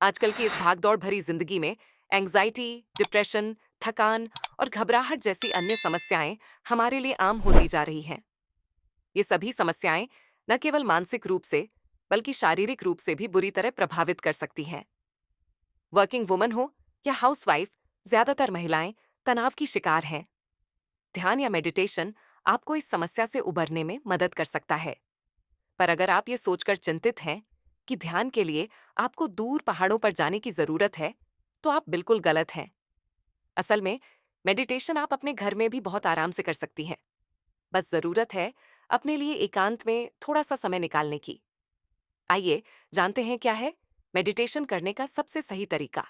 आजकल की इस भागदौड़ भरी जिंदगी में एंग्जाइटी, डिप्रेशन, थकान और घबराहट जैसी अन्य समस्याएं हमारे लिए आम होती जा रही हैं। ये सभी समस्याएं न केवल मानसिक रूप से बल्कि शारीरिक रूप से भी बुरी तरह प्रभावित कर सकती हैं। वर्किंग वुमन हो या हाउसवाइफ, ज्यादातर महिलाएं तनाव की शिकार हैं। ध्यान या मेडिटेशन आपको इस समस्या से उबरने में मदद कर सकता है। पर अगर आप ये सोचकर चिंतित हैं कि ध्यान के लिए आपको दूर पहाड़ों पर जाने की जरूरत है, तो आप बिल्कुल गलत हैं। असल में मेडिटेशन आप अपने घर में भी बहुत आराम से कर सकती हैं। बस जरूरत है अपने लिए एकांत में थोड़ा सा समय निकालने की। आइए जानते हैं क्या है मेडिटेशन करने का सबसे सही तरीका।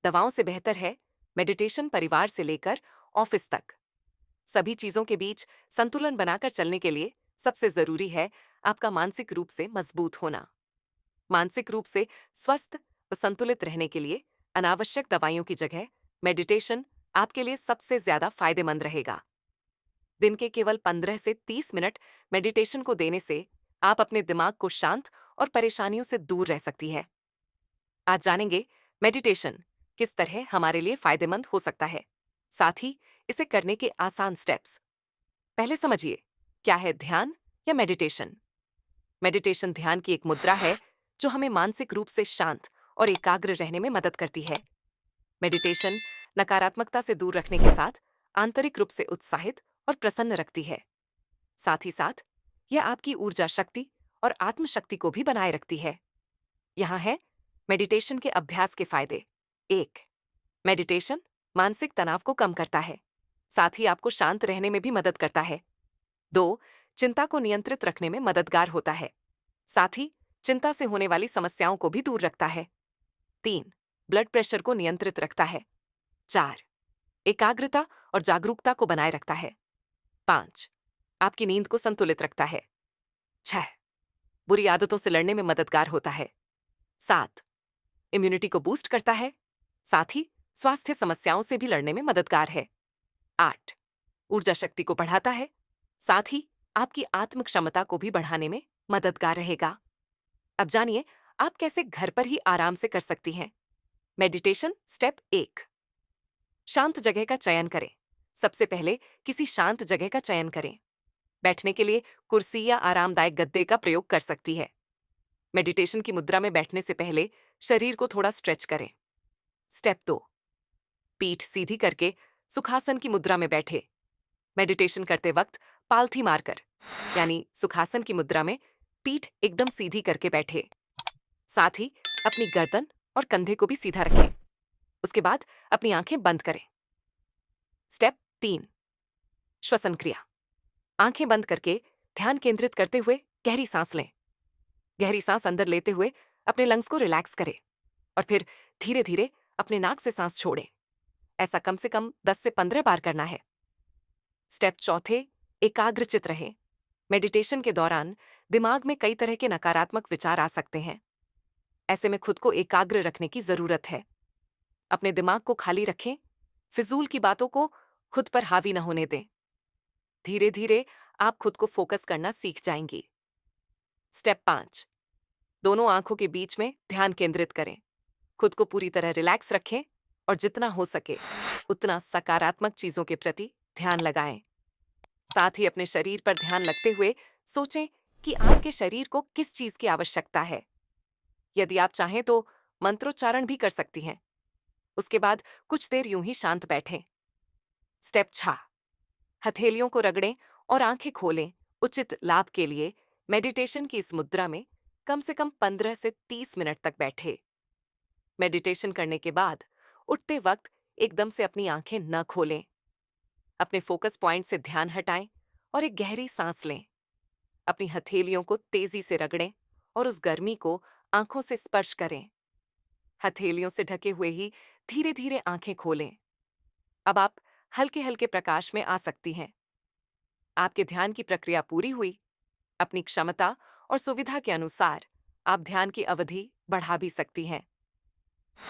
दवाओं से बेहतर है मेडिटेशन परिवार से लेकर ऑफिस तक। सभी चीजों के बीच संतुलन बनाकर चलने के लिए सबसे जरूरी है आपका मानसिक रूप से मजबूत होना। मानसिक रूप से स्वस्थ व संतुलित रहने के लिए अनावश्यक दवाइयों की जगह मेडिटेशन आपके लिए सबसे ज्यादा फायदेमंद रहेगा। दिन के केवल 15 से 30 मिनट मेडिटेशन को देने से आप अपने दिमाग को शांत और परेशानियों से दूर रह सकती है। आज जानेंगे मेडिटेशन किस तरह हमारे लिए फायदेमंद हो सकता है, साथ ही इसे करने के आसान स्टेप्स। पहले समझिए क्या है ध्यान या मेडिटेशन। मेडिटेशन ध्यान की एक मुद्रा है जो हमें मानसिक रूप से शांत और एकाग्र रहने में मदद करती है। मेडिटेशन नकारात्मकता से दूर रखने के साथ आंतरिक रूप से उत्साहित और प्रसन्न रखती है। साथ ही साथ यह आपकी ऊर्जा शक्ति और आत्मशक्ति को भी बनाए रखती है। यहाँ है मेडिटेशन के अभ्यास के फायदे। 1. मेडिटेशन मानसिक तनाव को कम करता है, साथ ही आपको शांत रहने में भी मदद करता है। 2. चिंता को नियंत्रित रखने में मददगार होता है, साथ ही चिंता से होने वाली समस्याओं को भी दूर रखता है। 3. ब्लड प्रेशर को नियंत्रित रखता है। 4. एकाग्रता और जागरूकता को बनाए रखता है। 5. आपकी नींद को संतुलित रखता है। 6. बुरी आदतों से लड़ने में मददगार होता है। 7. इम्यूनिटी को बूस्ट करता है, साथ ही स्वास्थ्य समस्याओं से भी लड़ने में मददगार है। 8. ऊर्जा शक्ति को बढ़ाता है, साथ ही आपकी आत्म क्षमता को भी बढ़ाने में मददगार रहेगा। अब जानिए आप कैसे घर पर ही आराम से कर सकती हैं। Meditation step 1. शांत जगह का चयन करें। सबसे पहले किसी शांत जगह का चयन करें। बैठने के लिए कुर्सी या आरामदायक गद्दे का प्रयोग कर सकती है। मेडिटेशन की मुद्रा में बैठने से पहले शरीर को थोड़ा स्ट्रेच करें। स्टेप 2. पीठ सीधी करके सुखासन की मुद्रा में बैठे। मेडिटेशन करते वक्त पालथी मारकर यानी सुखासन की मुद्रा में पीठ एकदम सीधी करके बैठे। साथ ही अपनी गर्दन और कंधे को भी सीधा रखें। उसके बाद अपनी आंखें बंद करें। स्टेप 3. श्वसन क्रिया। आंखें बंद करके ध्यान केंद्रित करते हुए गहरी सांस लें। गहरी सांस अंदर लेते हुए अपने लंग्स को रिलैक्स करें और फिर धीरे धीरे अपने नाक से सांस छोड़ें। ऐसा कम से कम 10 से 15 बार करना है। स्टेप 4. एकाग्रचित रहें। मेडिटेशन के दौरान दिमाग में कई तरह के नकारात्मक विचार आ सकते हैं। ऐसे में खुद को एकाग्र रखने की जरूरत है। अपने दिमाग को खाली रखें, फिजूल की बातों को खुद पर हावी न होने दें। धीरे धीरे आप खुद को फोकस करना सीख जाएंगी। स्टेप 5. दोनों आंखों के बीच में ध्यान केंद्रित करें। खुद को पूरी तरह रिलैक्स रखें और जितना हो सके उतना सकारात्मक चीजों के प्रति ध्यान लगाएं। साथ ही अपने शरीर पर ध्यान लगते हुए सोचें कि आपके शरीर को किस चीज की आवश्यकता है। यदि आप चाहें तो मंत्रोच्चारण भी कर सकती हैं। उसके बाद कुछ देर यूं ही शांत बैठें। स्टेप 6. हथेलियों को रगड़ें और आंखें खोलें। उचित लाभ के लिए मेडिटेशन की इस मुद्रा में कम से कम 15 से 30 मिनट तक बैठे। मेडिटेशन करने के बाद उठते वक्त एकदम से अपनी आंखें न खोलें। अपने फोकस पॉइंट से ध्यान हटाएं और एक गहरी सांस लें। अपनी हथेलियों को तेजी से रगड़ें और उस गर्मी को आंखों से स्पर्श करें। हथेलियों से ढके हुए ही धीरे धीरे आंखें खोलें। अब आप हल्के हल्के प्रकाश में आ सकती हैं। आपके ध्यान की प्रक्रिया पूरी हुई। अपनी क्षमता और सुविधा के अनुसार आप ध्यान की अवधि बढ़ा भी सकती हैं।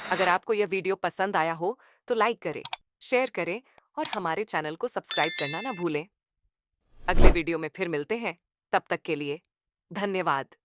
अगर आपको यह वीडियो पसंद आया हो तो लाइक करें, शेयर करें और हमारे चैनल को सब्सक्राइब करना ना भूलें। अगले वीडियो में फिर मिलते हैं। तब तक के लिए धन्यवाद।